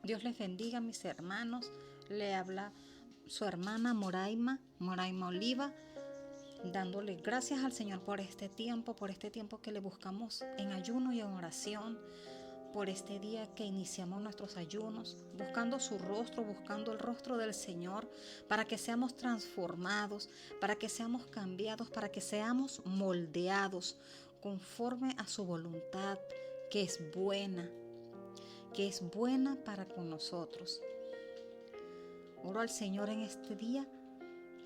Dios les bendiga, mis hermanos. Le habla su hermana Moraima Oliva, dándole gracias al Señor por este tiempo que le buscamos en ayuno y en oración, por este día que iniciamos nuestros ayunos, buscando su rostro, buscando el rostro del Señor, para que seamos transformados, para que seamos cambiados, para que seamos moldeados conforme a su voluntad, que es buena para con nosotros. Oro al Señor en este día,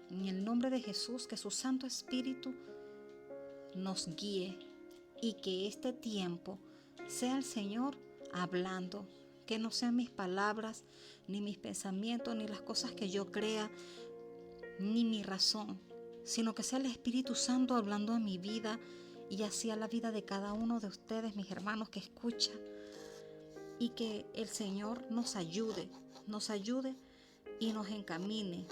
en el nombre de Jesús, que su Santo Espíritu nos guíe y que este tiempo sea el Señor hablando, que no sean mis palabras, ni mis pensamientos, ni las cosas que yo crea, ni mi razón, sino que sea el Espíritu Santo hablando a mi vida y así a la vida de cada uno de ustedes, mis hermanos que escuchan, y que el Señor nos ayude y nos encamine,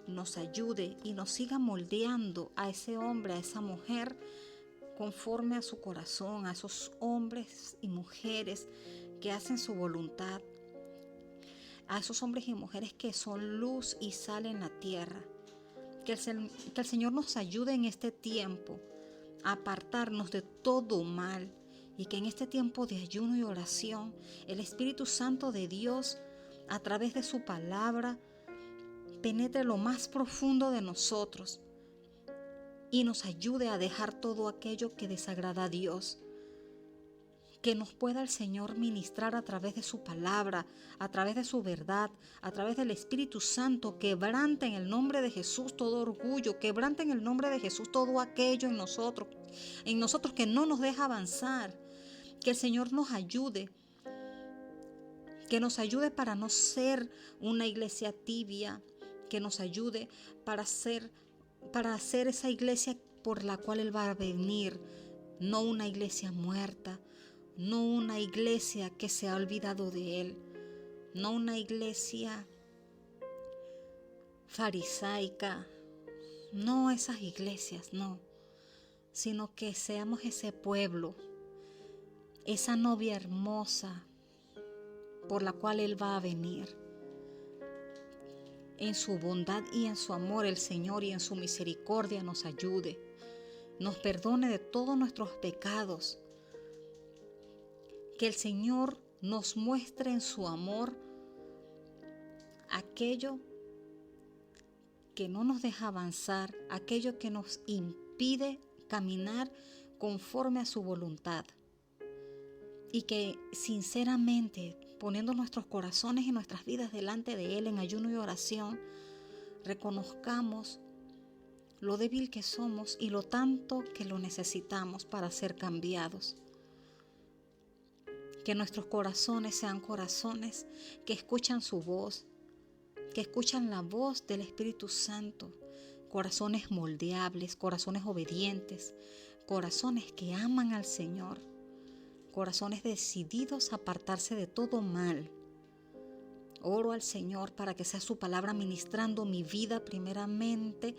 nos ayude y nos siga moldeando a ese hombre, a esa mujer, conforme a su corazón, a esos hombres y mujeres que hacen su voluntad, a esos hombres y mujeres que son luz y sal en la tierra. Que el Señor nos ayude en este tiempo a apartarnos de todo mal, y que en este tiempo de ayuno y oración el Espíritu Santo de Dios, a través de su palabra, penetre lo más profundo de nosotros y nos ayude a dejar todo aquello que desagrada a Dios. Que nos pueda el Señor ministrar a través de su palabra, a través de su verdad, a través del Espíritu Santo. Quebrante en el nombre de Jesús todo orgullo, quebrante en el nombre de Jesús todo aquello en nosotros que no nos deja avanzar. Que el Señor nos ayude, que nos ayude para no ser una iglesia tibia, que nos ayude para hacer esa iglesia por la cual Él va a venir, no una iglesia muerta, no una iglesia que se ha olvidado de Él, no una iglesia farisaica, no esas iglesias, no, sino que seamos ese pueblo, esa novia hermosa por la cual Él va a venir. En su bondad y en su amor el Señor y en su misericordia nos ayude, nos perdone de todos nuestros pecados. Que el Señor nos muestre en su amor aquello que no nos deja avanzar, aquello que nos impide caminar conforme a su voluntad. Y que sinceramente, poniendo nuestros corazones y nuestras vidas delante de Él en ayuno y oración, reconozcamos lo débil que somos y lo tanto que lo necesitamos para ser cambiados. Que nuestros corazones sean corazones que escuchan su voz, que escuchan la voz del Espíritu Santo, corazones moldeables, corazones obedientes, corazones que aman al Señor, corazones decididos a apartarse de todo mal. Oro al Señor para que sea su palabra ministrando mi vida primeramente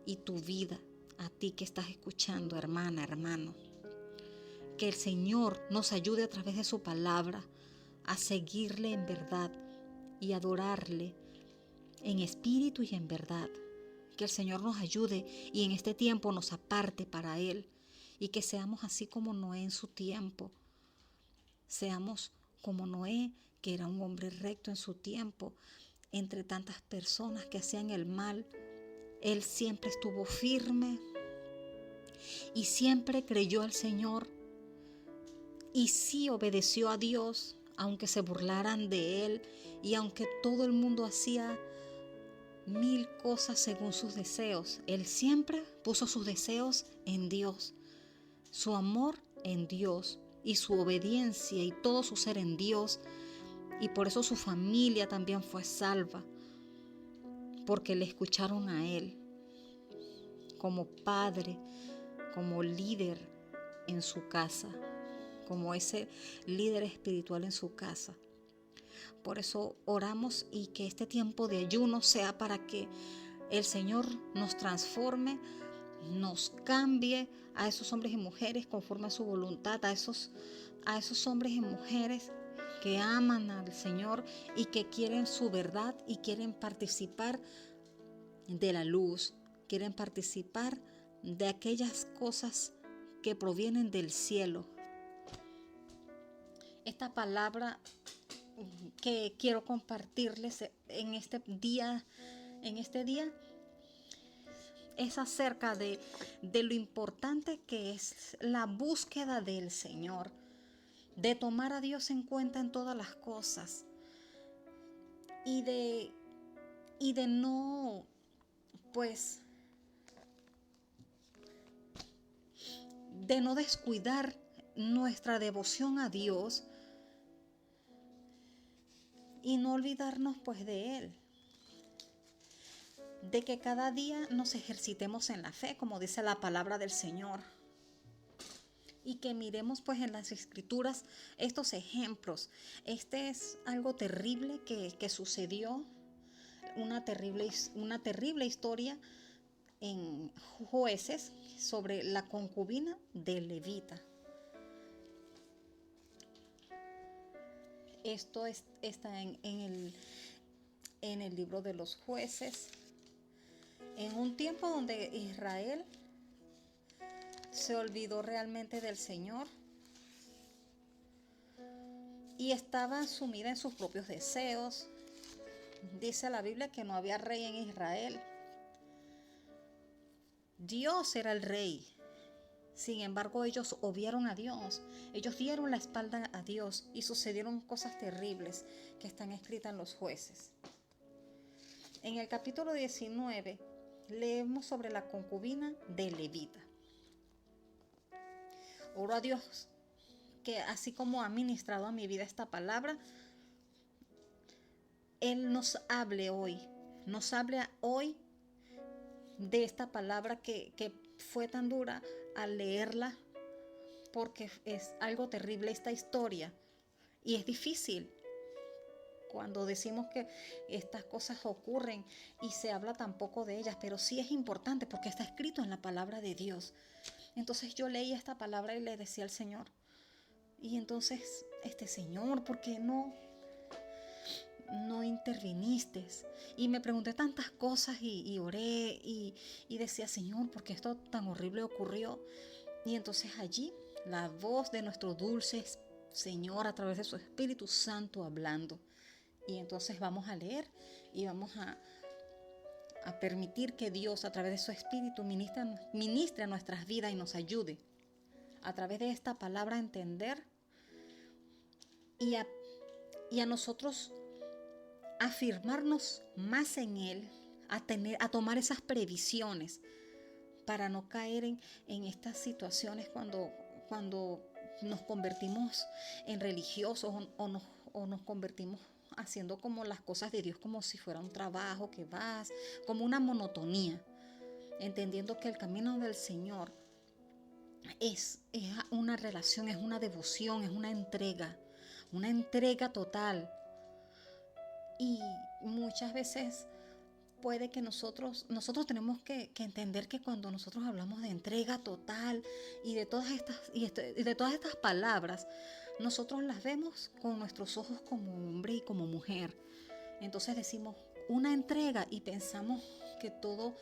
y tu vida, a ti que estás escuchando, hermana, hermano. Que el Señor nos ayude a través de su palabra a seguirle en verdad y adorarle en espíritu y en verdad. Que el Señor nos ayude y en este tiempo nos aparte para Él, y que seamos así como Noé en su tiempo. Seamos como Noé, que era un hombre recto en su tiempo, entre tantas personas que hacían el mal. Él siempre estuvo firme y siempre creyó al Señor, y sí obedeció a Dios, aunque se burlaran de Él y aunque todo el mundo hacía mil cosas según sus deseos. Él siempre puso sus deseos en Dios, su amor en Dios y su obediencia y todo su ser en Dios. Y por eso su familia también fue salva, porque le escucharon a Él como padre, como líder en su casa, como ese líder espiritual en su casa. Por eso oramos, y que este tiempo de ayuno sea para que el Señor nos transforme, nos cambie a esos hombres y mujeres conforme a su voluntad, a esos hombres y mujeres que aman al Señor y que quieren su verdad y quieren participar de la luz, quieren participar de aquellas cosas que provienen del cielo. Esta palabra que quiero compartirles en este día, es acerca de lo importante que es la búsqueda del Señor, de tomar a Dios en cuenta en todas las cosas y de no, pues, de no descuidar nuestra devoción a Dios y no olvidarnos pues de Él, de que cada día nos ejercitemos en la fe, como dice la palabra del Señor, y que miremos pues en las Escrituras estos ejemplos. Este es algo terrible que sucedió, una terrible historia en Jueces sobre la concubina de Levita. Esto está en el libro de los Jueces, en un tiempo donde Israel se olvidó realmente del Señor y estaba sumida en sus propios deseos. Dice la Biblia que no había rey en Israel. Dios era el rey. Sin embargo, ellos obviaron a Dios. Ellos dieron la espalda a Dios y sucedieron cosas terribles que están escritas en los Jueces. En el capítulo 19 leemos sobre la concubina de Levita. Oro a Dios que así como ha ministrado a mi vida esta palabra, Él nos hable hoy de esta palabra que fue tan dura al leerla, porque es algo terrible esta historia y es difícil cuando decimos que estas cosas ocurren y se habla tan poco de ellas, pero sí es importante porque está escrito en la palabra de Dios. Entonces yo leía esta palabra y le decía al Señor, y entonces, Señor, ¿por qué no interviniste? Y me pregunté tantas cosas y oré y decía, Señor, ¿por qué esto tan horrible ocurrió? Y entonces allí la voz de nuestro dulce Señor a través de su Espíritu Santo hablando. Y entonces vamos a leer y vamos a permitir que Dios a través de su Espíritu ministre a nuestras vidas y nos ayude a través de esta palabra a entender y a nosotros afirmarnos más en Él, a tomar esas previsiones para no caer en estas situaciones cuando nos convertimos en religiosos o nos convertimos haciendo como las cosas de Dios como si fuera un trabajo que vas, como una monotonía, entendiendo que el camino del Señor es una relación, es una devoción, es una entrega total. Y muchas veces puede que nosotros tenemos que entender que cuando nosotros hablamos de entrega total y de todas estas palabras, nosotros las vemos con nuestros ojos como hombre y como mujer. Entonces decimos una entrega y pensamos que todo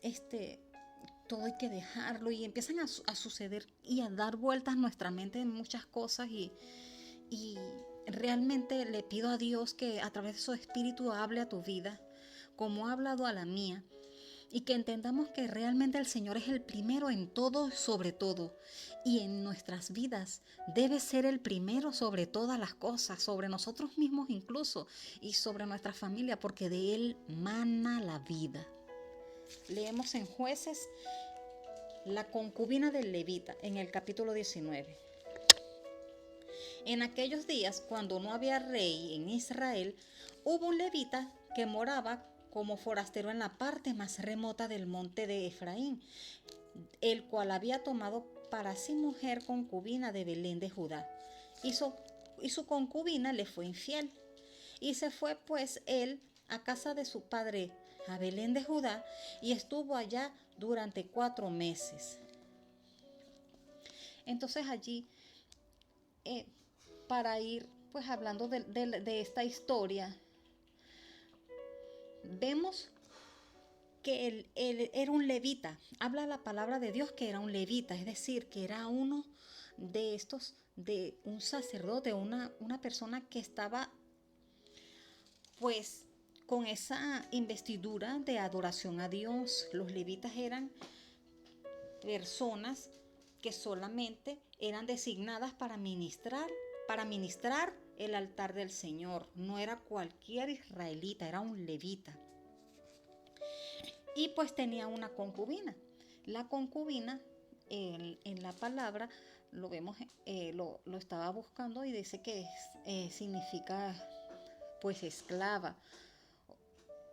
hay que dejarlo, y empiezan a suceder y a dar vueltas nuestra mente en muchas cosas y realmente le pido a Dios que a través de su Espíritu hable a tu vida como ha hablado a la mía, y que entendamos que realmente el Señor es el primero en todo, sobre todo, y en nuestras vidas debe ser el primero sobre todas las cosas, sobre nosotros mismos incluso, y sobre nuestra familia, porque de Él mana la vida. Leemos en Jueces la concubina del Levita en el capítulo 19. En aquellos días, cuando no había rey en Israel, hubo un levita que moraba como forastero en la parte más remota del monte de Efraín, el cual había tomado para sí mujer concubina de Belén de Judá, y su concubina le fue infiel. Y se fue pues él a casa de su padre, a Belén de Judá, y estuvo allá durante 4 meses. Entonces allí, para ir pues hablando de esta historia, vemos que él era un levita. Habla la palabra de Dios que era un levita, es decir, que era uno de estos, de un sacerdote, una persona que estaba pues con esa investidura de adoración a Dios. Los levitas eran personas que solamente eran designadas para ministrar el altar del Señor. No era cualquier israelita, era un levita. Y pues tenía una concubina. La concubina, en la palabra, lo vemos, lo estaba buscando y dice que significa pues esclava,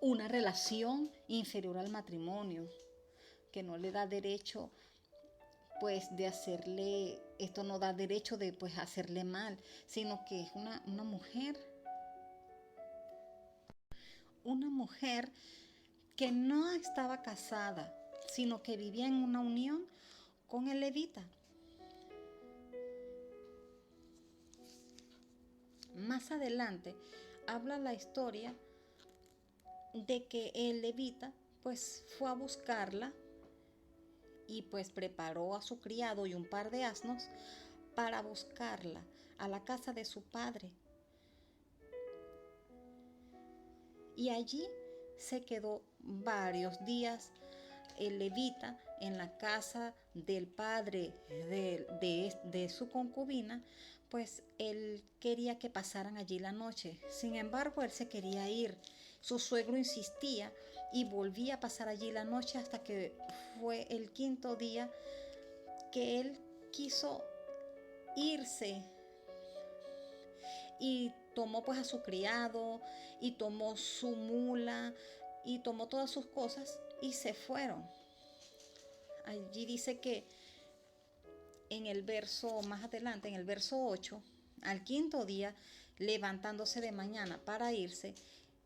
una relación inferior al matrimonio, que no le da derecho pues de hacerle, esto no da derecho de pues hacerle mal, sino que es una mujer que no estaba casada, sino que vivía en una unión con el levita. Más adelante habla la historia de que el levita pues fue a buscarla y pues preparó a su criado y un par de asnos para buscarla a la casa de su padre. Y allí se quedó varios días el levita en la casa del padre de su concubina, pues él quería que pasaran allí la noche. Sin embargo, él se quería ir. Su suegro insistía y volvía a pasar allí la noche hasta que fue el quinto día que él quiso irse y tomó pues a su criado y tomó su mula y tomó todas sus cosas y se fueron. Allí dice que en el verso más adelante, en el verso 8, al quinto día, levantándose de mañana para irse,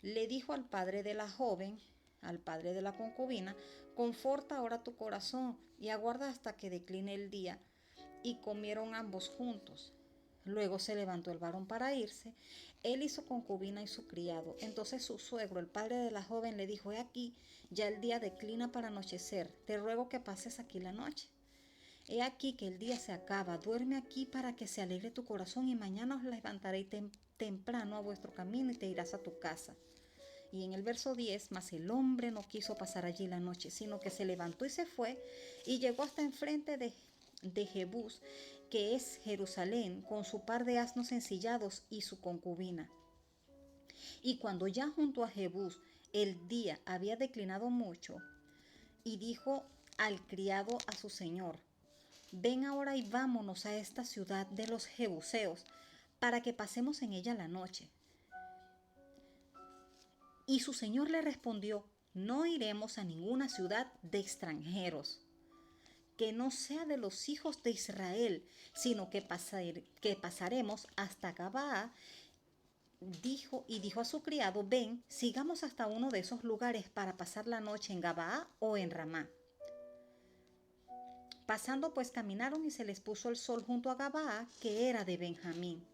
le dijo al padre de la joven, al padre de la concubina, conforta ahora tu corazón y aguarda hasta que decline el día. Y comieron ambos juntos. Luego se levantó el varón para irse, él y su concubina y su criado. Entonces su suegro, el padre de la joven, le dijo: he aquí, ya el día declina para anochecer, te ruego que pases aquí la noche. He aquí que el día se acaba, duerme aquí para que se alegre tu corazón y mañana os levantaréis temprano a vuestro camino y te irás a tu casa. Y en el verso 10, mas el hombre no quiso pasar allí la noche, sino que se levantó y se fue y llegó hasta enfrente de Jebús, que es Jerusalén, con su par de asnos ensillados y su concubina. Y cuando ya junto a Jebús el día había declinado mucho, y dijo al criado a su señor: ven ahora y vámonos a esta ciudad de los jebuseos, para que pasemos en ella la noche. Y su señor le respondió: no iremos a ninguna ciudad de extranjeros, que no sea de los hijos de Israel, sino que pasaremos hasta Gabaa. Dijo a su criado: ven, sigamos hasta uno de esos lugares para pasar la noche en Gabaa o en Ramá. Pasando pues caminaron y se les puso el sol junto a Gabaa, que era de Benjamín.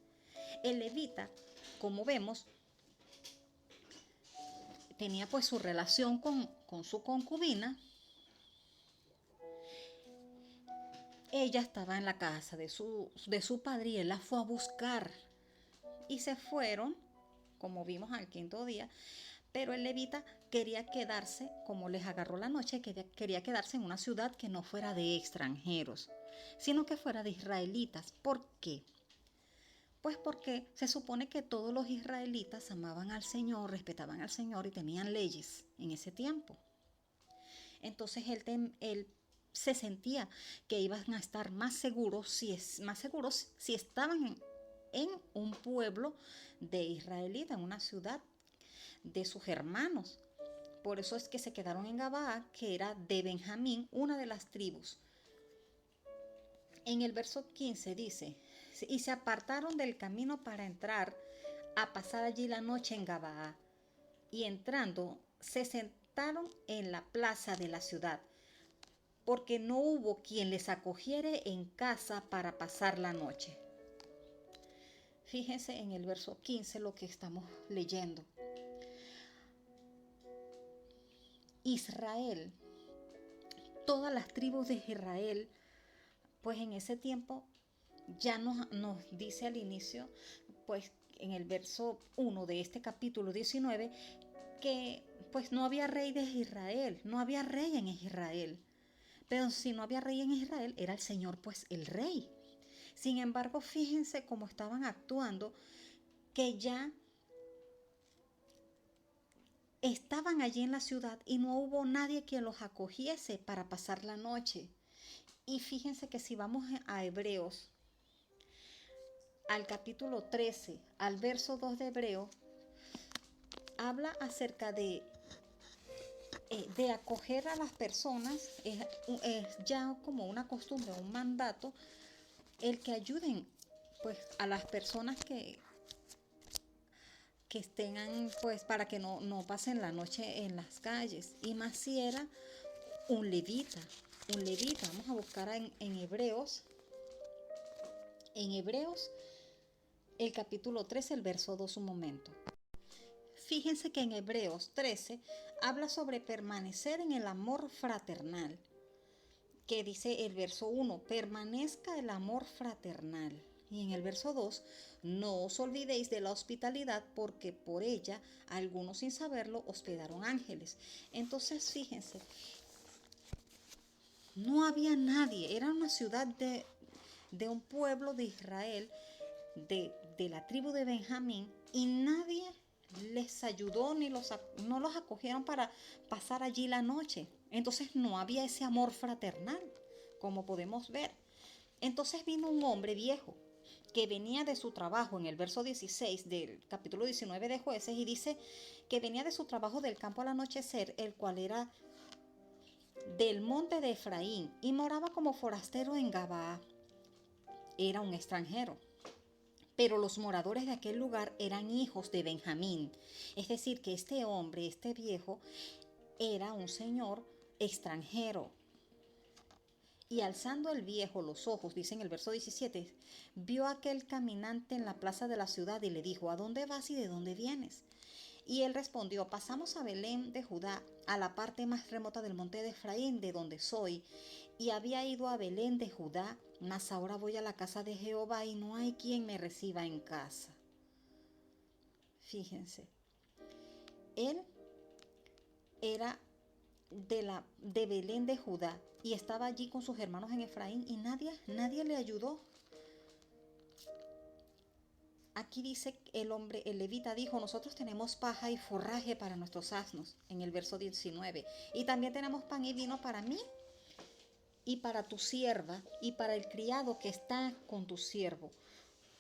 El levita, como vemos, tenía pues su relación con su concubina. Ella estaba en la casa de su padre y él la fue a buscar. Y se fueron, como vimos al quinto día, pero el levita quería quedarse, como les agarró la noche, quería quedarse en una ciudad que no fuera de extranjeros, sino que fuera de israelitas. ¿Por qué? Pues porque se supone que todos los israelitas amaban al Señor, respetaban al Señor y tenían leyes en ese tiempo. Entonces él se sentía que iban a estar más seguros si estaban en un pueblo de israelita, en una ciudad de sus hermanos. Por eso es que se quedaron en Gabaa, que era de Benjamín, una de las tribus. En el verso 15 dice: y se apartaron del camino para entrar a pasar allí la noche en Gabaa. Y entrando, se sentaron en la plaza de la ciudad, porque no hubo quien les acogiere en casa para pasar la noche. Fíjense en el verso 15 lo que estamos leyendo. Israel, todas las tribus de Israel, pues en ese tiempo ya nos dice al inicio, pues en el verso 1 de este capítulo 19, que pues no había rey de Israel, no había rey en Israel. Pero si no había rey en Israel, era el Señor pues el rey. Sin embargo, fíjense cómo estaban actuando, que ya estaban allí en la ciudad y no hubo nadie que los acogiese para pasar la noche. Y fíjense que si vamos a Hebreos, al capítulo 13, al verso 2 de Hebreos, habla acerca de acoger a las personas. Es ya como una costumbre, un mandato, el que ayuden pues a las personas que estén pues para que no pasen la noche en las calles, y más si era un levita. Vamos a buscar en Hebreos, el capítulo 13, el verso 2, un momento. Fíjense que en Hebreos 13 habla sobre permanecer en el amor fraternal, que dice el verso 1, permanezca el amor fraternal. Y en el verso 2, no os olvidéis de la hospitalidad, porque por ella algunos sin saberlo hospedaron ángeles. Entonces fíjense, no había nadie, era una ciudad de un pueblo de Israel, de la tribu de Benjamín, y nadie les ayudó ni no los acogieron para pasar allí la noche. Entonces no había ese amor fraternal, como podemos ver. Entonces vino un hombre viejo que venía de su trabajo, en el verso 16 del capítulo 19 de Jueces, y dice que venía de su trabajo del campo al anochecer, el cual era del monte de Efraín, y moraba como forastero en Gabaa. Era un extranjero. Pero los moradores de aquel lugar eran hijos de Benjamín. Es decir, que este hombre, este viejo, era un señor extranjero. Y alzando el viejo los ojos, dice en el verso 17, vio a aquel caminante en la plaza de la ciudad y le dijo, ¿a dónde vas y de dónde vienes? Y él respondió, pasamos a Belén de Judá, a la parte más remota del monte de Efraín, de donde soy, y había ido a Belén de Judá, mas ahora voy a la casa de Jehová y no hay quien me reciba en casa. Fíjense, él era de Belén de Judá y estaba allí con sus hermanos en Efraín y nadie le ayudó. Aquí dice el hombre, el levita dijo, nosotros tenemos paja y forraje para nuestros asnos, en el verso 19, y también tenemos pan y vino para mí y para tu sierva y para el criado que está con tu siervo.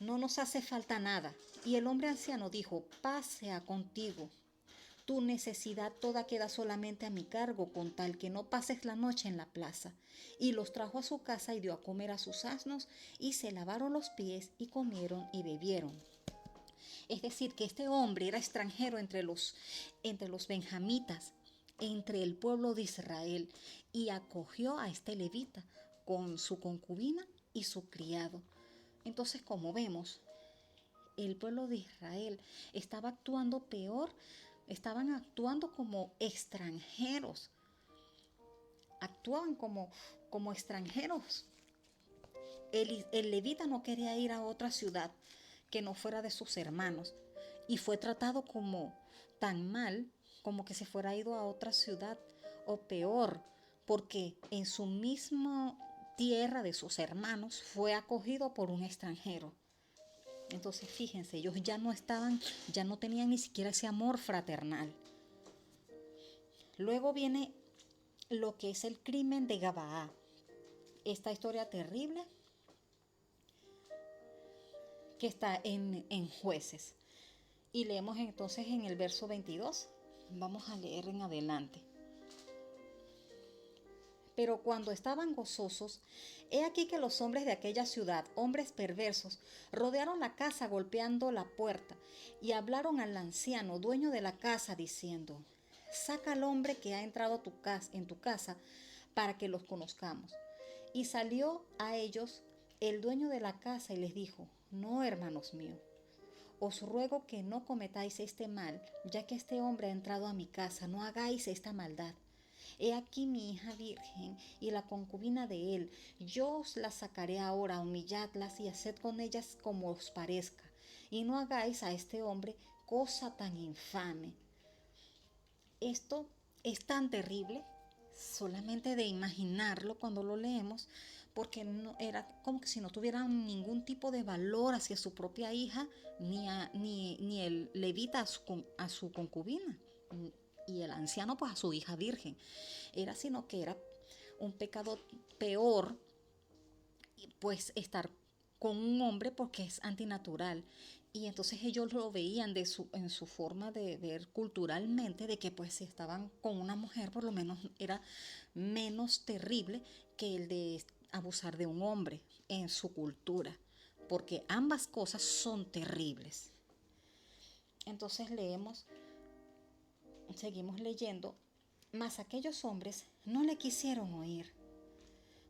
No nos hace falta nada. Y el hombre anciano dijo, paz sea contigo. Tu necesidad toda queda solamente a mi cargo, con tal que no pases la noche en la plaza. Y los trajo a su casa y dio a comer a sus asnos, y se lavaron los pies y comieron y bebieron. Es decir, que este hombre era extranjero entre los benjamitas, entre el pueblo de Israel, y acogió a este levita con su concubina y su criado. Entonces, como vemos, el pueblo de Israel estaba actuando peor, estaban actuando como extranjeros, actuaban como extranjeros. El levita no quería ir a otra ciudad que no fuera de sus hermanos y fue tratado como tan mal como que se fuera ido a otra ciudad, o peor, porque en su misma tierra de sus hermanos fue acogido por un extranjero. Entonces fíjense, ellos ya no tenían ni siquiera ese amor fraternal. Luego viene lo que es el crimen de Gabaa. Esta historia terrible que está en Jueces. Y leemos entonces en el verso 22. Vamos a leer en adelante. Pero cuando estaban gozosos, he aquí que los hombres de aquella ciudad, hombres perversos, rodearon la casa golpeando la puerta y hablaron al anciano, dueño de la casa, diciendo, saca al hombre que ha entrado en tu casa para que los conozcamos. Y salió a ellos el dueño de la casa y les dijo, no, hermanos míos, os ruego que no cometáis este mal, ya que este hombre ha entrado a mi casa, no hagáis esta maldad. He aquí mi hija virgen y la concubina de él. Yo os las sacaré ahora, humilladlas y haced con ellas como os parezca. Y no hagáis a este hombre cosa tan infame. Esto es tan terrible, solamente de imaginarlo cuando lo leemos, porque no, era como que si no tuvieran ningún tipo de valor hacia su propia hija, ni el levita a su concubina, y el anciano pues a su hija virgen. Era sino que era un pecado peor, pues estar con un hombre porque es antinatural. Y entonces ellos lo veían en su forma de ver culturalmente, de que pues si estaban con una mujer por lo menos era menos terrible que el de abusar de un hombre en su cultura, porque ambas cosas son terribles. Entonces seguimos leyendo, mas aquellos hombres no le quisieron oír,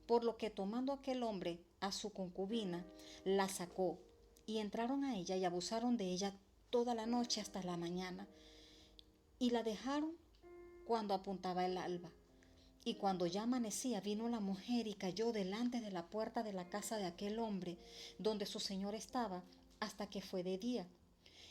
por lo que tomando aquel hombre a su concubina, la sacó, y entraron a ella y abusaron de ella toda la noche hasta la mañana, y la dejaron cuando apuntaba el alba. Y cuando ya amanecía, vino la mujer y cayó delante de la puerta de la casa de aquel hombre, donde su señor estaba, hasta que fue de día.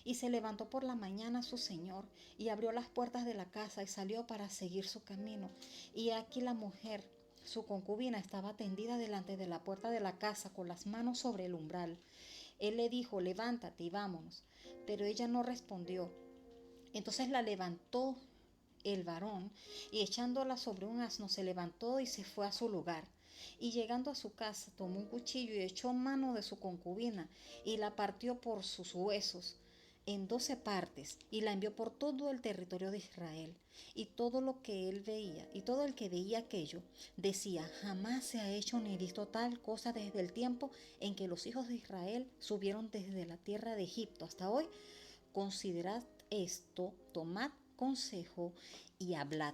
Y se levantó por la mañana su señor, y abrió las puertas de la casa, y salió para seguir su camino. Y aquí la mujer, su concubina, estaba tendida delante de la puerta de la casa, con las manos sobre el umbral. Él le dijo, levántate y vámonos. Pero ella no respondió. Entonces la levantó el varón, y echándola sobre un asno se levantó y se fue a su lugar. Y llegando a su casa, tomó un cuchillo y echó mano de su concubina, y la partió por sus huesos en 12 partes, y la envió por todo el territorio de Israel. Y todo lo que él veía, y todo el que veía aquello, decía, jamás se ha hecho ni visto tal cosa desde el tiempo en que los hijos de Israel subieron desde la tierra de Egipto hasta hoy. Considerad esto, tomad consejo y hablad.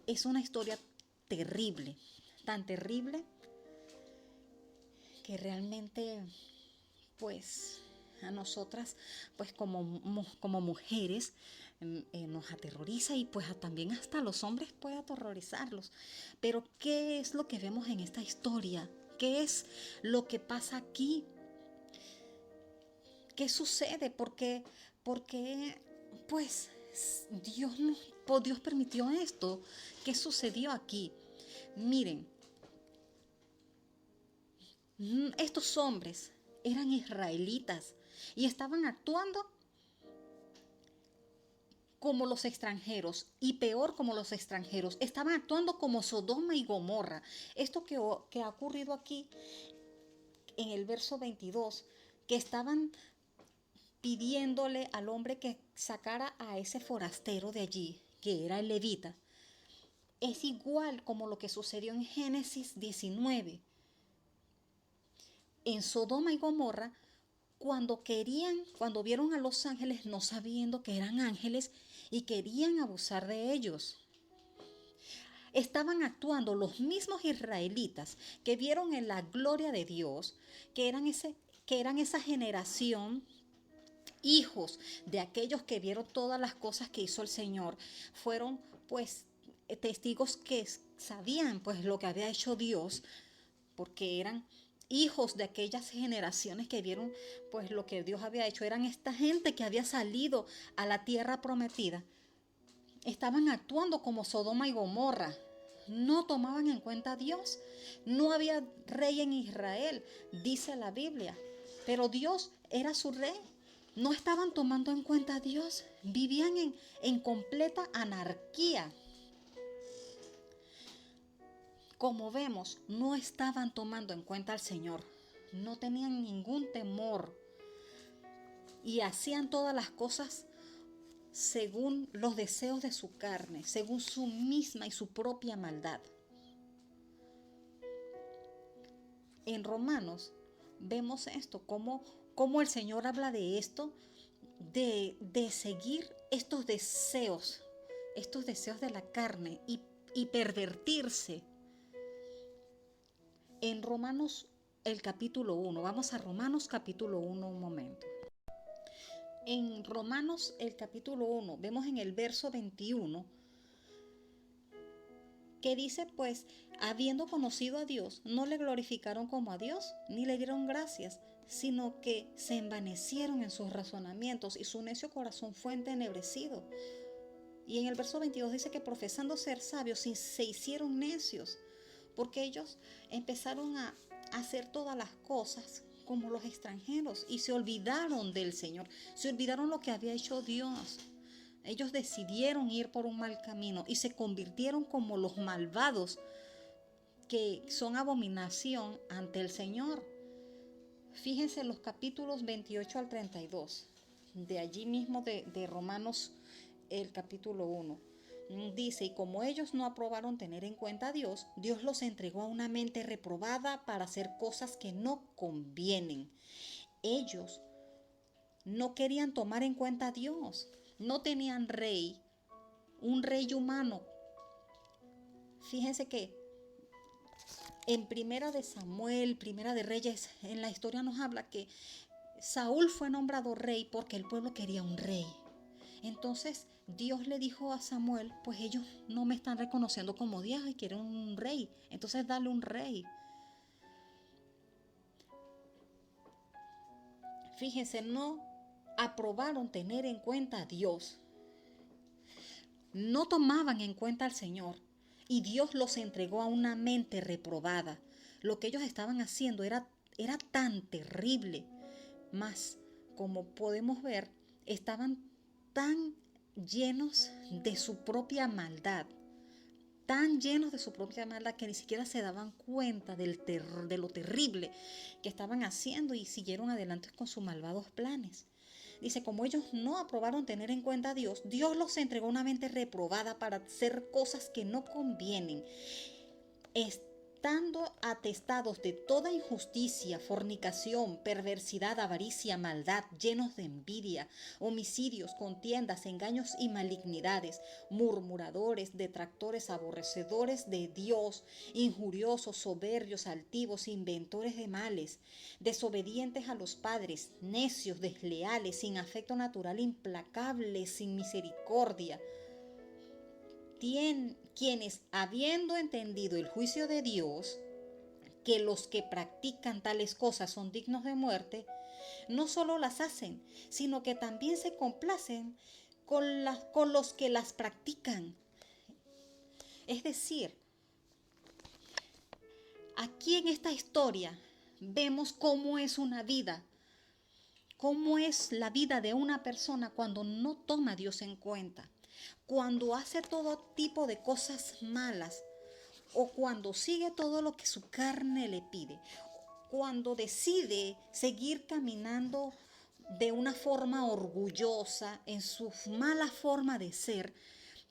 Es una historia terrible, tan terrible que realmente, pues, a nosotras, pues como mujeres, nos aterroriza, y pues también hasta a los hombres puede aterrorizarlos. Pero ¿qué es lo que vemos en esta historia? ¿Qué es lo que pasa aquí? ¿Qué sucede? Porque pues Dios permitió esto. ¿Qué sucedió aquí? Miren, estos hombres eran israelitas y estaban actuando como los extranjeros, y peor como los extranjeros. Estaban actuando como Sodoma y Gomorra. Esto que ha ocurrido aquí en el verso 22, que estaban pidiéndole al hombre que sacara a ese forastero de allí, que era el levita, es igual como lo que sucedió en Génesis 19. En Sodoma y Gomorra, cuando vieron a los ángeles, no sabiendo que eran ángeles, y querían abusar de ellos. Estaban actuando los mismos israelitas que vieron en la gloria de Dios, que eran esa generación, hijos de aquellos que vieron todas las cosas que hizo el Señor. Fueron pues testigos que sabían pues lo que había hecho Dios, porque eran hijos de aquellas generaciones que vieron pues lo que Dios había hecho. Eran esta gente que había salido a la tierra prometida. Estaban actuando como Sodoma y Gomorra. No tomaban en cuenta a Dios. No había rey en Israel, dice la Biblia, pero Dios era su rey. No estaban tomando en cuenta a Dios. Vivían en completa anarquía. Como vemos, no estaban tomando en cuenta al Señor. No tenían ningún temor. Y hacían todas las cosas según los deseos de su carne, según su misma y su propia maldad. En Romanos vemos esto, cómo el Señor habla de esto, de seguir estos deseos de la carne, y pervertirse. En Romanos el capítulo 1. Vamos a Romanos capítulo 1 un momento. En Romanos el capítulo 1 vemos en el verso 21 que dice, pues, habiendo conocido a Dios, no le glorificaron como a Dios, ni le dieron gracias, sino que se envanecieron en sus razonamientos y su necio corazón fue entenebrecido. Y en el verso 22 dice que profesando ser sabios se hicieron necios, porque ellos empezaron a hacer todas las cosas como los extranjeros y se olvidaron del Señor, se olvidaron lo que había hecho Dios. Ellos decidieron ir por un mal camino y se convirtieron como los malvados que son abominación ante el Señor. Fíjense los capítulos 28 al 32, de allí mismo de Romanos el capítulo 1. Dice, y como ellos no aprobaron tener en cuenta a Dios, Dios los entregó a una mente reprobada para hacer cosas que no convienen. Ellos no querían tomar en cuenta a Dios, no tenían rey, un rey humano. Fíjense que en Primera de Samuel, Primera de Reyes, en la historia nos habla que Saúl fue nombrado rey porque el pueblo quería un rey. Entonces Dios le dijo a Samuel, pues ellos no me están reconociendo como Dios y quieren un rey, entonces dale un rey. Fíjense, no aprobaron tener en cuenta a Dios, no tomaban en cuenta al Señor y Dios los entregó a una mente reprobada. Lo que ellos estaban haciendo era tan terrible, mas como podemos ver, estaban tan llenos de su propia maldad, tan llenos de su propia maldad que ni siquiera se daban cuenta de lo terrible que estaban haciendo y siguieron adelante con sus malvados planes. Dice, como ellos no aprobaron tener en cuenta a Dios, Dios los entregó a una mente reprobada para hacer cosas que no convienen, estando atestados de toda injusticia, fornicación, perversidad, avaricia, maldad, llenos de envidia, homicidios, contiendas, engaños y malignidades, murmuradores, detractores, aborrecedores de Dios, injuriosos, soberbios, altivos, inventores de males, desobedientes a los padres, necios, desleales, sin afecto natural, implacables, sin misericordia, quienes, habiendo entendido el juicio de Dios, que los que practican tales cosas son dignos de muerte, no solo las hacen, sino que también se complacen con los que las practican. Es decir, aquí en esta historia vemos cómo es una vida, cómo es la vida de una persona cuando no toma a Dios en cuenta, cuando hace todo tipo de cosas malas o cuando sigue todo lo que su carne le pide, cuando decide seguir caminando de una forma orgullosa en su mala forma de ser.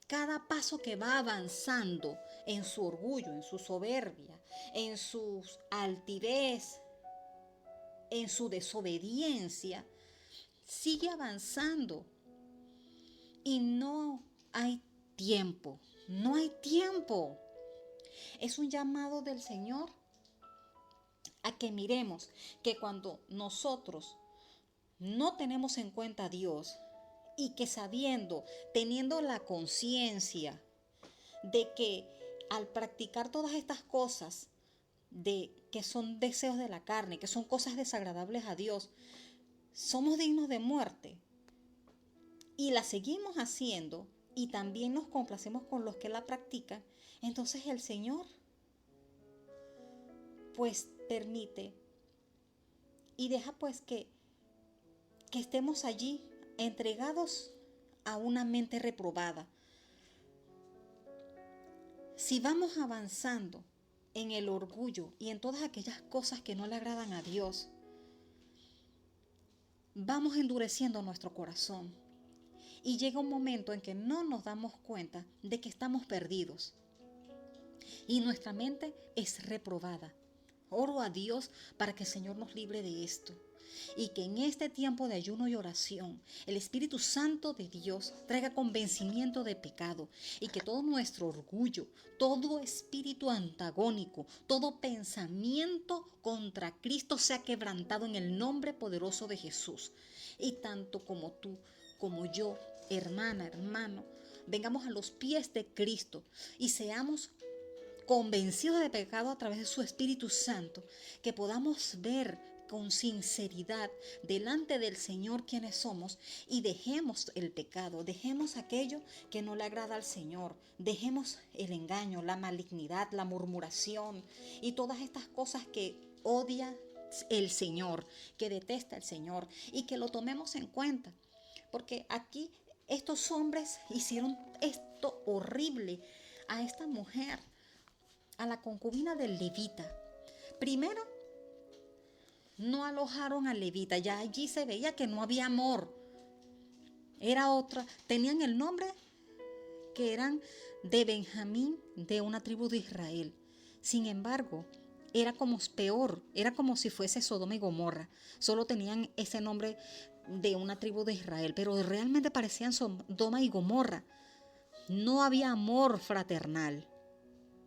Cada paso que va avanzando en su orgullo, en su soberbia, en su altivez, en su desobediencia, sigue avanzando y no hay tiempo, no hay tiempo. Es un llamado del Señor a que miremos que cuando nosotros no tenemos en cuenta a Dios y que sabiendo, teniendo la conciencia de que al practicar todas estas cosas, de que son deseos de la carne, que son cosas desagradables a Dios, somos dignos de muerte y la seguimos haciendo y también nos complacemos con los que la practican, entonces el Señor pues permite y deja pues que estemos allí entregados a una mente reprobada. Si vamos avanzando en el orgullo y en todas aquellas cosas que no le agradan a Dios, vamos endureciendo nuestro corazón y llega un momento en que no nos damos cuenta de que estamos perdidos y nuestra mente es reprobada. Oro a Dios para que el Señor nos libre de esto, y que en este tiempo de ayuno y oración el Espíritu Santo de Dios traiga convencimiento de pecado y que todo nuestro orgullo, todo espíritu antagónico, todo pensamiento contra Cristo sea quebrantado en el nombre poderoso de Jesús. Y tanto como tú, como yo, hermana, hermano, vengamos a los pies de Cristo y seamos convencidos de pecado a través de su Espíritu Santo, que podamos ver con sinceridad delante del Señor quiénes somos y dejemos el pecado, dejemos aquello que no le agrada al Señor, dejemos el engaño, la malignidad, la murmuración y todas estas cosas que odia el Señor, que detesta el Señor, y que lo tomemos en cuenta, porque aquí estos hombres hicieron esto horrible a esta mujer, a la concubina del levita. Primero, no alojaron al levita, ya allí se veía que no había amor. Era otra, tenían el nombre que eran de Benjamín, de una tribu de Israel. Sin embargo, era como peor, era como si fuese Sodoma y Gomorra. Solo tenían ese nombre de una tribu de Israel, pero realmente parecían Sodoma y Gomorra. No había amor fraternal.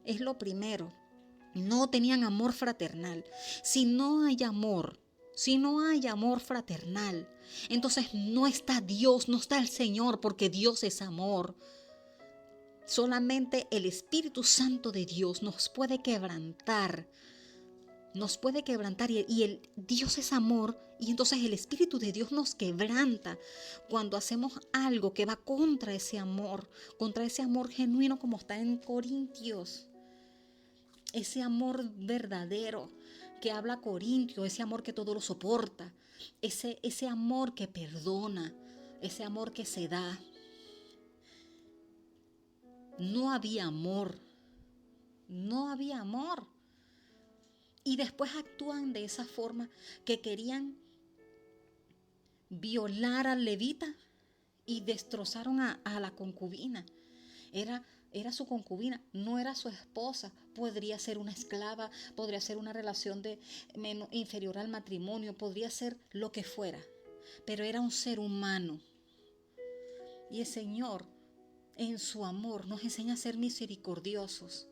Es lo primero. No tenían amor fraternal. Si no hay amor fraternal, entonces no está Dios, no está el Señor, porque Dios es amor. Solamente el Espíritu Santo de Dios nos puede quebrantar y el Dios es amor, y entonces el Espíritu de Dios nos quebranta cuando hacemos algo que va contra ese amor genuino, como está en Corintios. Ese amor verdadero que habla Corintio, ese amor que todo lo soporta, ese amor que perdona, ese amor que se da. No había amor. Y después actúan de esa forma, que querían violar al levita y destrozaron a la concubina. Era su concubina, no era su esposa. Podría ser una esclava, podría ser una relación inferior al matrimonio, podría ser lo que fuera, pero era un ser humano. Y el Señor, en su amor, nos enseña a ser misericordiosos.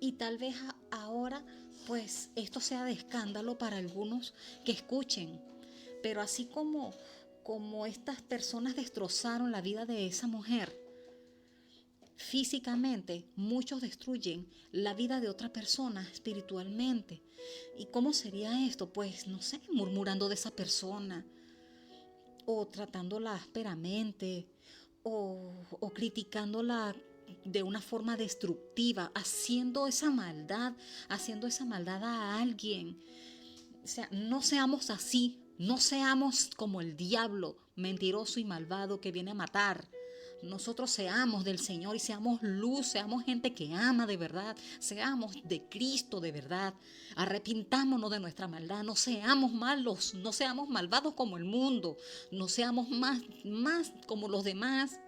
Y tal vez ahora, pues, esto sea de escándalo para algunos que escuchen, pero así como estas personas destrozaron la vida de esa mujer, físicamente, muchos destruyen la vida de otra persona espiritualmente. ¿Y cómo sería esto? Pues, no sé, murmurando de esa persona, o tratándola ásperamente, o criticándola de una forma destructiva, haciendo esa maldad a alguien. O sea, no seamos así, no seamos como el diablo, mentiroso y malvado que viene a matar. Nosotros seamos del Señor y seamos luz, seamos gente que ama de verdad, seamos de Cristo de verdad. Arrepintámonos de nuestra maldad, no seamos malos, no seamos malvados como el mundo, no seamos más como los demás.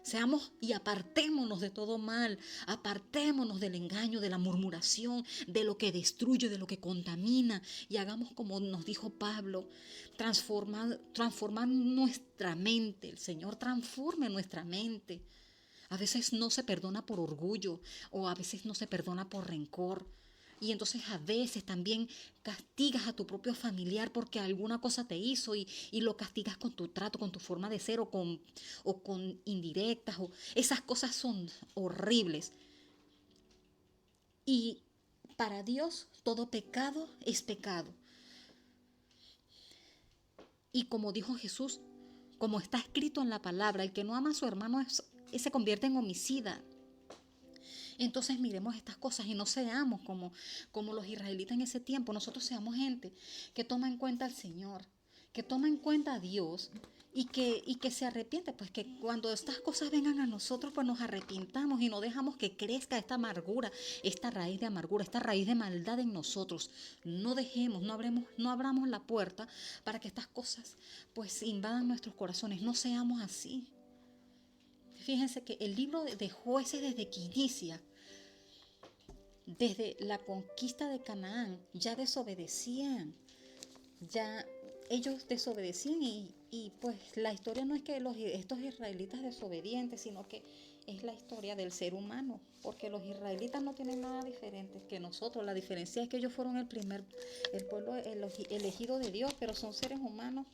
Seamos y apartémonos de todo mal, apartémonos del engaño, de la murmuración, de lo que destruye, de lo que contamina, y hagamos como nos dijo Pablo, transformar nuestra mente. El Señor transforme nuestra mente. A veces no se perdona por orgullo, o a veces no se perdona por rencor. Y entonces a veces también castigas a tu propio familiar porque alguna cosa te hizo, y lo castigas con tu trato, con tu forma de ser, o con indirectas. Esas cosas son horribles. Y para Dios todo pecado es pecado. Y como dijo Jesús, como está escrito en la palabra, el que no ama a su hermano se convierte en homicida. Entonces miremos estas cosas y no seamos como los israelitas en ese tiempo. Nosotros seamos gente que toma en cuenta al Señor, que toma en cuenta a Dios, y que se arrepiente. Pues que cuando estas cosas vengan a nosotros, pues nos arrepintamos y no dejamos que crezca esta amargura, esta raíz de amargura, esta raíz de maldad en nosotros. No dejemos, no abramos la puerta para que estas cosas pues invadan nuestros corazones. No seamos así. Fíjense que el libro de Jueces, desde que inicia, desde la conquista de Canaán, ya desobedecían, ya ellos desobedecían y pues la historia no es que estos israelitas desobedientes, sino que es la historia del ser humano, porque los israelitas no tienen nada diferente que nosotros. La diferencia es que ellos fueron el pueblo elegido de Dios, pero son seres humanos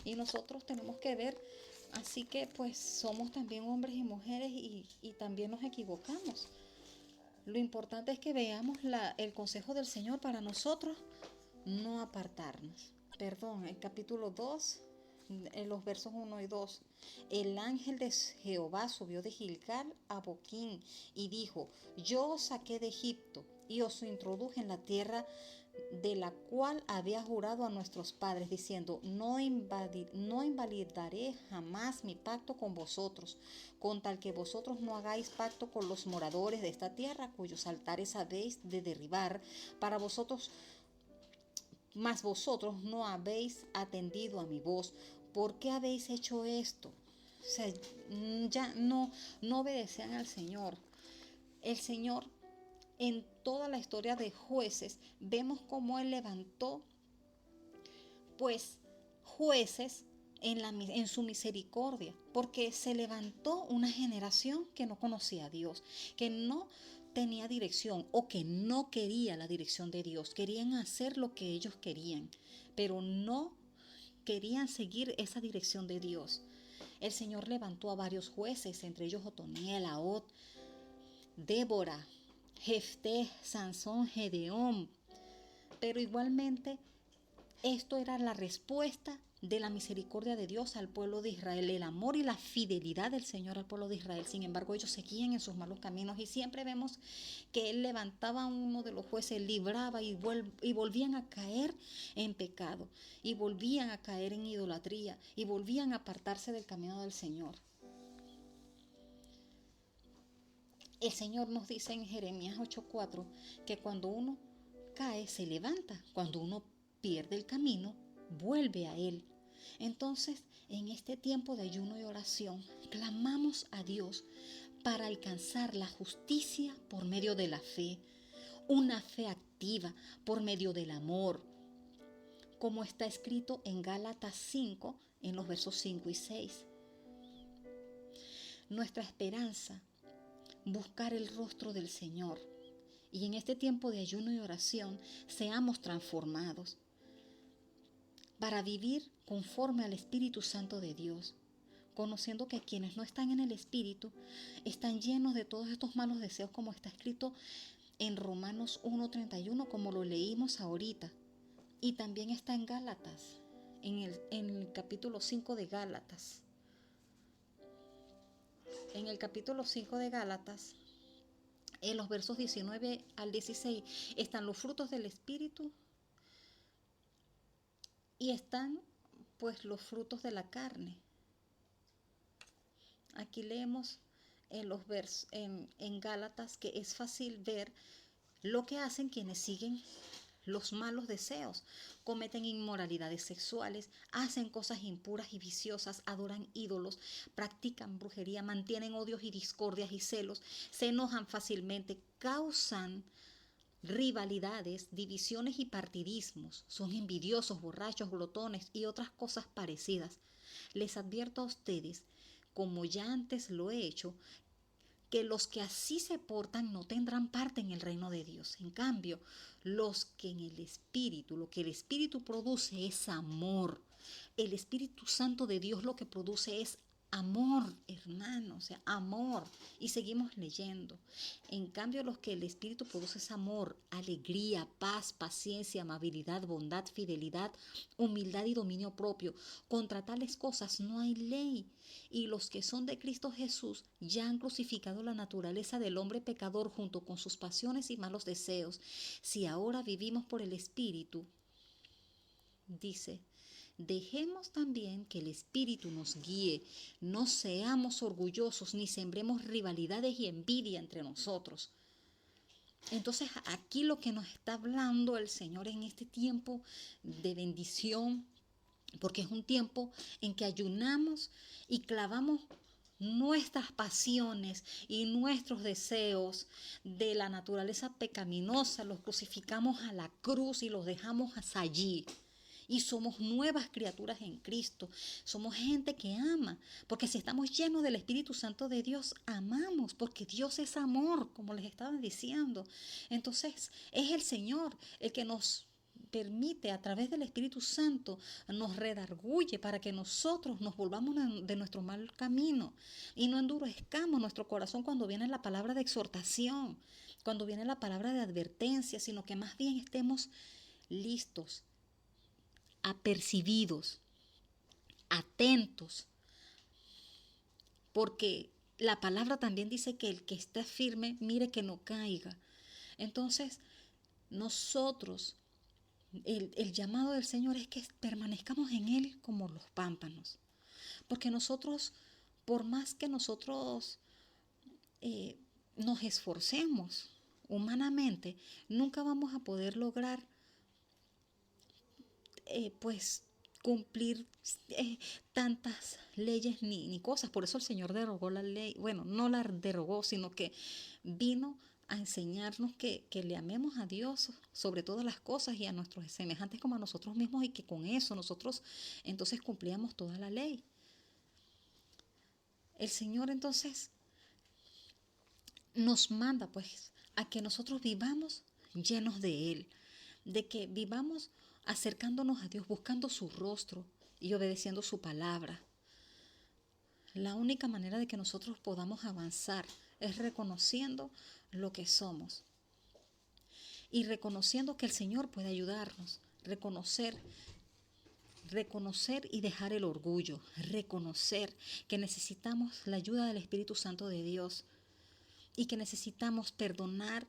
y nosotros tenemos que ver. Así que pues somos también hombres y mujeres y también nos equivocamos. Lo importante es que veamos el consejo del Señor para nosotros, no apartarnos. Perdón, el capítulo 2, en los versos 1 y 2. El ángel de Jehová subió de Gilgal a Boquín y dijo: Yo os saqué de Egipto y os introduje en la tierra de la cual había jurado a nuestros padres, diciendo: no invalidaré jamás mi pacto con vosotros, con tal que vosotros no hagáis pacto con los moradores de esta tierra, cuyos altares habéis de derribar. Para vosotros, mas vosotros no habéis atendido a mi voz. ¿Por qué habéis hecho esto? O sea, ya no obedecían al Señor. El Señor, en toda la historia de Jueces, vemos cómo Él levantó pues jueces en su misericordia, porque se levantó una generación que no conocía a Dios, que no tenía dirección o que no quería la dirección de Dios. Querían hacer lo que ellos querían, pero no querían seguir esa dirección de Dios. El Señor levantó a varios jueces, entre ellos Otoniel, Ahod, Débora, Jefté, Sansón, Gedeón. Pero igualmente esto era la respuesta de la misericordia de Dios al pueblo de Israel, el amor y la fidelidad del Señor al pueblo de Israel. Sin embargo, ellos seguían en sus malos caminos y siempre vemos que Él levantaba a uno de los jueces, libraba y volvían a caer en pecado, y volvían a caer en idolatría, y volvían a apartarse del camino del Señor. El Señor nos dice en Jeremías 8:4 que cuando uno cae, se levanta. Cuando uno pierde el camino, vuelve a Él. Entonces, en este tiempo de ayuno y oración, clamamos a Dios para alcanzar la justicia por medio de la fe, una fe activa por medio del amor, como está escrito en Gálatas 5, en los versos 5 y 6. Nuestra esperanza, buscar el rostro del Señor. Y en este tiempo de ayuno y oración seamos transformados para vivir conforme al Espíritu Santo de Dios, conociendo que quienes no están en el Espíritu están llenos de todos estos malos deseos, como está escrito en Romanos 1:31, como lo leímos ahorita. Y también está en Gálatas, en el capítulo 5 de Gálatas. En el capítulo 5 de Gálatas, en los versos 19 al 16, están los frutos del Espíritu y están pues los frutos de la carne. Aquí leemos en los versos en Gálatas que es fácil ver lo que hacen quienes siguen los malos deseos, cometen inmoralidades sexuales, hacen cosas impuras y viciosas, adoran ídolos, practican brujería, mantienen odios y discordias y celos, se enojan fácilmente, causan rivalidades, divisiones y partidismos, son envidiosos, borrachos, glotones y otras cosas parecidas. Les advierto a ustedes, como ya antes lo he hecho, que los que así se portan no tendrán parte en el reino de Dios. En cambio, los que en el Espíritu, lo que el Espíritu produce es amor. El Espíritu Santo de Dios lo que produce es amor, hermano, o sea, amor. Y seguimos leyendo. En cambio, los que el Espíritu produce es amor, alegría, paz, paciencia, amabilidad, bondad, fidelidad, humildad y dominio propio. Contra tales cosas no hay ley. Y los que son de Cristo Jesús ya han crucificado la naturaleza del hombre pecador junto con sus pasiones y malos deseos. Si ahora vivimos por el Espíritu, dice, dejemos también que el Espíritu nos guíe, no seamos orgullosos ni sembremos rivalidades y envidia entre nosotros. Entonces aquí lo que nos está hablando el Señor en este tiempo de bendición, porque es un tiempo en que ayunamos y clavamos nuestras pasiones y nuestros deseos de la naturaleza pecaminosa, los crucificamos a la cruz y los dejamos allí. y somos nuevas criaturas en Cristo. Somos gente que ama, porque si estamos llenos del Espíritu Santo de Dios, amamos, porque Dios es amor, como les estaba diciendo. Entonces, es el Señor el que nos permite a través del Espíritu Santo, nos redarguye para que nosotros nos volvamos de nuestro mal camino y no endurezcamos nuestro corazón cuando viene la palabra de exhortación, cuando viene la palabra de advertencia, sino que más bien estemos listos, apercibidos, atentos, porque la palabra también dice que el que está firme, mire que no caiga. Entonces, nosotros, el llamado del Señor es que permanezcamos en Él como los pámpanos, porque nosotros, por más que nosotros nos esforcemos humanamente, nunca vamos a poder lograr pues cumplir tantas leyes ni cosas. Por eso el Señor derogó la ley. Bueno, no la derogó, sino que vino a enseñarnos que le amemos a Dios sobre todas las cosas y a nuestros semejantes como a nosotros mismos, y que con eso nosotros entonces cumplíamos toda la ley. El Señor entonces nos manda pues a que nosotros vivamos llenos de Él, de que vivamos acercándonos a Dios, buscando su rostro y obedeciendo su palabra. La única manera de que nosotros podamos avanzar es reconociendo lo que somos y reconociendo que el Señor puede ayudarnos, reconocer y dejar el orgullo, reconocer que necesitamos la ayuda del Espíritu Santo de Dios y que necesitamos perdonar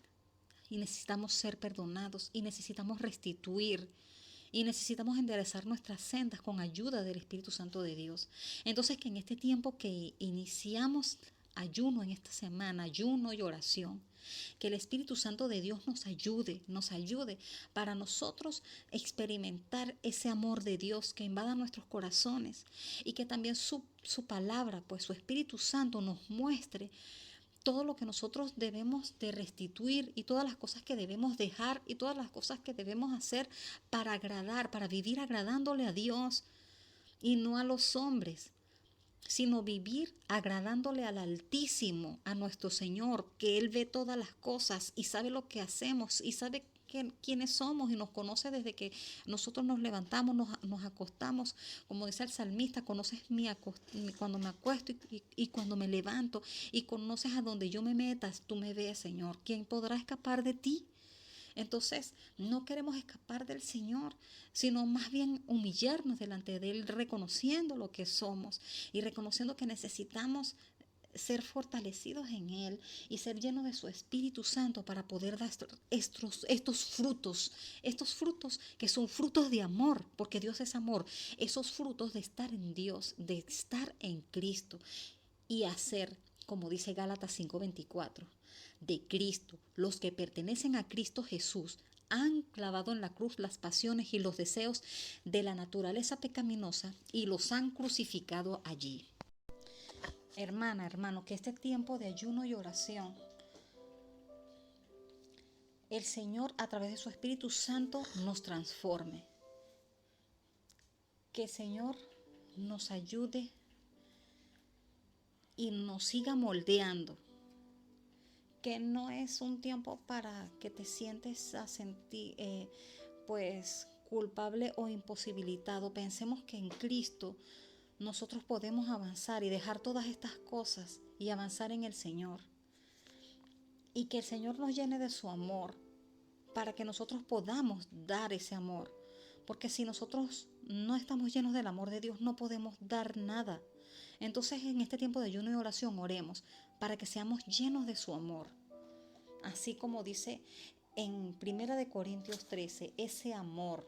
y necesitamos ser perdonados y necesitamos restituir y necesitamos enderezar nuestras sendas con ayuda del Espíritu Santo de Dios. Entonces, que en este tiempo que iniciamos ayuno en esta semana, ayuno y oración, que el Espíritu Santo de Dios nos ayude para nosotros experimentar ese amor de Dios que invada nuestros corazones, y que también su palabra, pues su Espíritu Santo nos muestre todo lo que nosotros debemos de restituir y todas las cosas que debemos dejar y todas las cosas que debemos hacer para agradar, para vivir agradándole a Dios y no a los hombres, sino vivir agradándole al Altísimo, a nuestro Señor, que Él ve todas las cosas y sabe lo que hacemos y sabe quiénes somos y nos conoce desde que nosotros nos levantamos, nos acostamos. Como dice el salmista, conoces cuando me acuesto y cuando me levanto, y conoces a donde yo me metas, tú me ves, Señor. ¿Quién podrá escapar de ti? Entonces, no queremos escapar del Señor, sino más bien humillarnos delante de Él, reconociendo lo que somos y reconociendo que necesitamos ser fortalecidos en Él y ser llenos de su Espíritu Santo para poder dar estos frutos que son frutos de amor, porque Dios es amor, esos frutos de estar en Dios, de estar en Cristo y hacer, como dice Gálatas 5:24, de Cristo. Los que pertenecen a Cristo Jesús han clavado en la cruz las pasiones y los deseos de la naturaleza pecaminosa y los han crucificado allí. Hermana, hermano, que este tiempo de ayuno y oración, el Señor a través de su Espíritu Santo nos transforme. Que el Señor nos ayude y nos siga moldeando. Que no es un tiempo para que te sientes a sentir pues culpable o imposibilitado. Pensemos que en Cristo nosotros podemos avanzar y dejar todas estas cosas y avanzar en el Señor. Y que el Señor nos llene de su amor para que nosotros podamos dar ese amor. Porque si nosotros no estamos llenos del amor de Dios, no podemos dar nada. Entonces, en este tiempo de ayuno y oración, oremos para que seamos llenos de su amor. Así como dice en 1 Corintios 13, ese amor.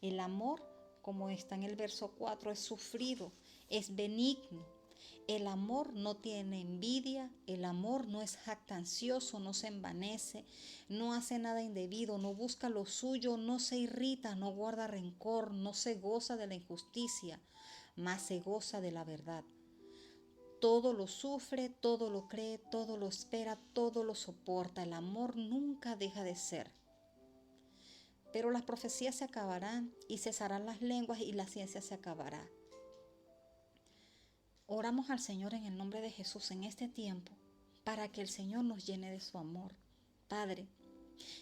El amor, como está en el verso 4, es sufrido, es benigno. El amor no tiene envidia, el amor no es jactancioso, no se envanece, no hace nada indebido, no busca lo suyo, no se irrita, no guarda rencor, no se goza de la injusticia, mas se goza de la verdad. Todo lo sufre, todo lo cree, todo lo espera, todo lo soporta. El amor nunca deja de ser. pero las profecías se acabarán y cesarán las lenguas y la ciencia se acabará. Oramos al Señor en el nombre de Jesús en este tiempo para que el Señor nos llene de su amor. Padre,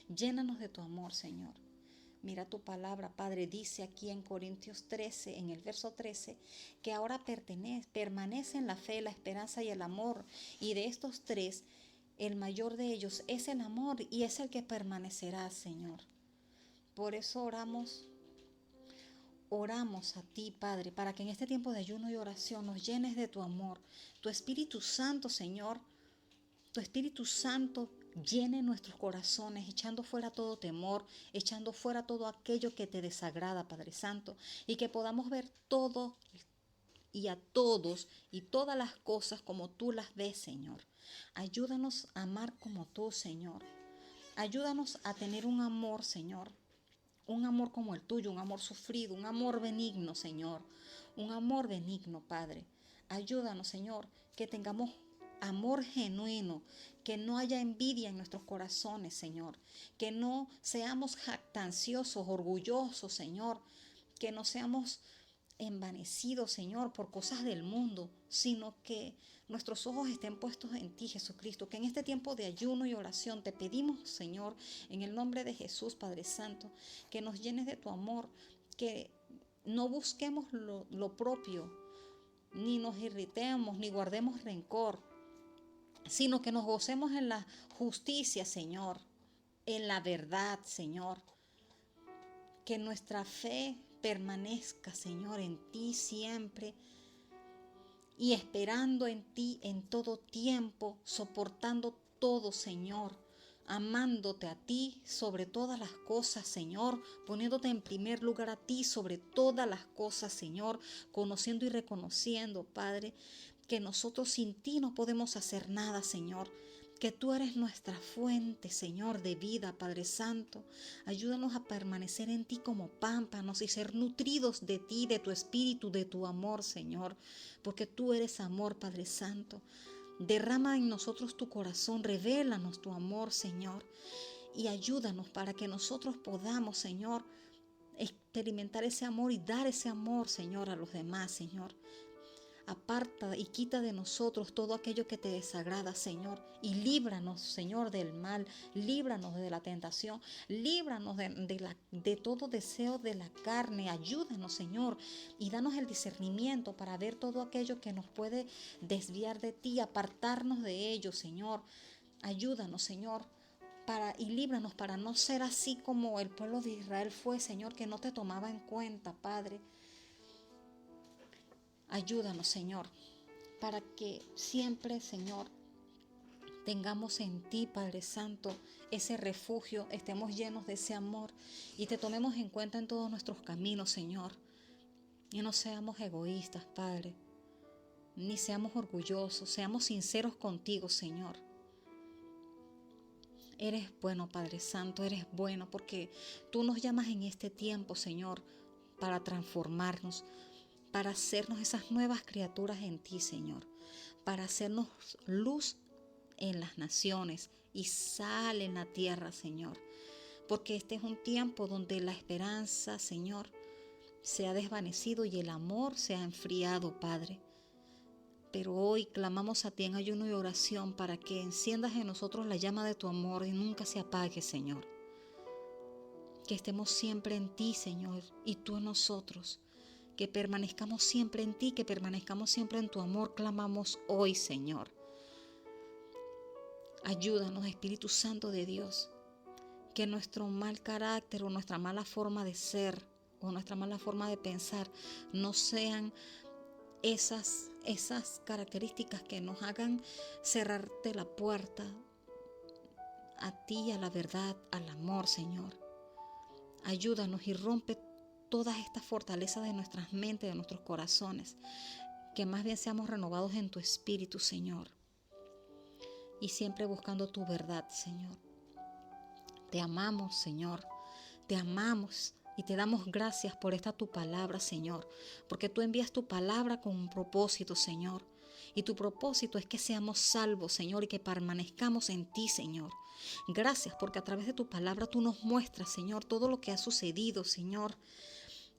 llénanos de tu amor, Señor. Mira tu palabra, Padre, dice aquí en Corintios 13, en el verso 13, que ahora permanecen la fe, la esperanza y el amor. Y de estos tres, el mayor de ellos es el amor y es el que permanecerá, Señor. Por eso oramos a ti, Padre, para que en este tiempo de ayuno y oración nos llenes de tu amor. Tu Espíritu Santo, Señor, tu Espíritu Santo llene nuestros corazones, echando fuera todo temor, echando fuera todo aquello que te desagrada, Padre Santo, y que podamos ver todo y a todos y todas las cosas como tú las ves, Señor. Ayúdanos a amar como tú, Señor. Ayúdanos a tener un amor, Señor. Un amor como el tuyo, un amor sufrido, un amor benigno, Señor. Un amor benigno, Padre. Ayúdanos, Señor, que tengamos amor genuino, que no haya envidia en nuestros corazones, Señor. Que no seamos jactanciosos, orgullosos, Señor. Que no seamos envanecidos, Señor, por cosas del mundo, sino que nuestros ojos estén puestos en ti, Jesucristo. Que en este tiempo de ayuno y oración te pedimos, Señor, en el nombre de Jesús, Padre Santo, que nos llenes de tu amor, que no busquemos lo propio, ni nos irritemos, ni guardemos rencor, sino que nos gocemos en la justicia, Señor, en la verdad, Señor. Que nuestra fe permanezca, Señor, en ti siempre y esperando en ti en todo tiempo, soportando todo, Señor, amándote a ti sobre todas las cosas, Señor, poniéndote en primer lugar a ti sobre todas las cosas, Señor, conociendo y reconociendo, Padre, que nosotros sin ti no podemos hacer nada, Señor. Que tú eres nuestra fuente, Señor, de vida, Padre Santo. Ayúdanos a permanecer en ti como pámpanos y ser nutridos de ti, de tu espíritu, de tu amor, Señor. Porque tú eres amor, Padre Santo. Derrama en nosotros tu corazón, revélanos tu amor, Señor. Y ayúdanos para que nosotros podamos, Señor, experimentar ese amor y dar ese amor, Señor, a los demás, Señor. Aparta y quita de nosotros todo aquello que te desagrada, Señor. Y líbranos, Señor, del mal. Líbranos de la tentación. Líbranos de todo deseo de la carne. Ayúdanos, Señor. Y danos el discernimiento para ver todo aquello que nos puede desviar de ti. Apartarnos de ello, Señor. Ayúdanos, Señor. Y líbranos para no ser así como el pueblo de Israel fue, Señor, que no te tomaba en cuenta, Padre. Ayúdanos, Señor, para que siempre, Señor, tengamos en ti, Padre Santo, ese refugio, estemos llenos de ese amor y te tomemos en cuenta en todos nuestros caminos, Señor. Y no seamos egoístas, Padre, ni seamos orgullosos, seamos sinceros contigo, Señor. Eres bueno, Padre Santo, eres bueno porque tú nos llamas en este tiempo, Señor, para transformarnos, para hacernos esas nuevas criaturas en ti, Señor, para hacernos luz en las naciones y sal en la tierra, Señor, porque este es un tiempo donde la esperanza, Señor, se ha desvanecido y el amor se ha enfriado, Padre. Pero hoy clamamos a ti en ayuno y oración para que enciendas en nosotros la llama de tu amor y nunca se apague, Señor. Que estemos siempre en ti, Señor, y tú en nosotros. Que permanezcamos siempre en ti, que permanezcamos siempre en tu amor, clamamos hoy, Señor. Ayúdanos, Espíritu Santo de Dios, que nuestro mal carácter o nuestra mala forma de ser o nuestra mala forma de pensar no sean esas características que nos hagan cerrarte la puerta a ti, a la verdad, al amor, Señor. Ayúdanos y rompe todas estas fortalezas de nuestras mentes, de nuestros corazones, que más bien seamos renovados en tu espíritu, Señor, y siempre buscando tu verdad, Señor. Te amamos, Señor, te amamos y te damos gracias por esta tu palabra, Señor, porque tú envías tu palabra con un propósito, Señor, Y tu propósito es que seamos salvos, Señor, y que permanezcamos en ti, Señor. Gracias porque a través de tu palabra tú nos muestras, Señor, todo lo que ha sucedido, Señor.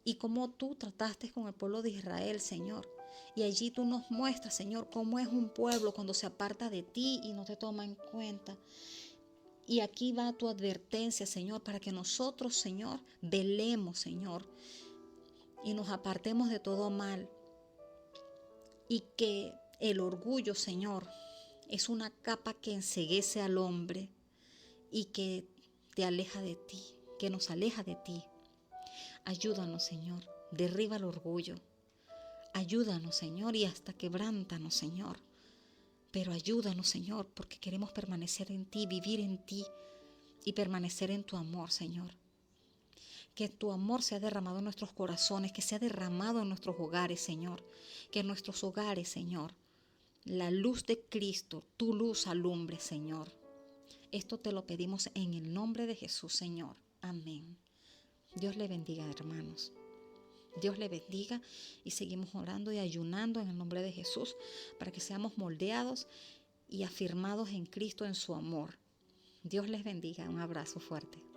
Y cómo tú trataste con el pueblo de Israel, Señor. Y allí tú nos muestras, Señor, cómo es un pueblo cuando se aparta de ti y no te toma en cuenta. Y aquí va tu advertencia, Señor, para que nosotros, Señor, velemos, Señor, y nos apartemos de todo mal. Y que el orgullo, Señor, es una capa que enceguece al hombre y que te aleja de ti, que nos aleja de ti. Ayúdanos, Señor, derriba el orgullo. Ayúdanos, Señor, y hasta quebrántanos, Señor. Pero ayúdanos, Señor, porque queremos permanecer en ti, vivir en ti y permanecer en tu amor, Señor. Que tu amor sea derramado en nuestros corazones, que sea derramado en nuestros hogares, Señor. Que en nuestros hogares, Señor, la luz de Cristo, tu luz alumbre, Señor. Esto te lo pedimos en el nombre de Jesús, Señor. Amén. Dios le bendiga, hermanos. Dios le bendiga y seguimos orando y ayunando en el nombre de Jesús para que seamos moldeados y afirmados en Cristo en su amor. Dios les bendiga. Un abrazo fuerte.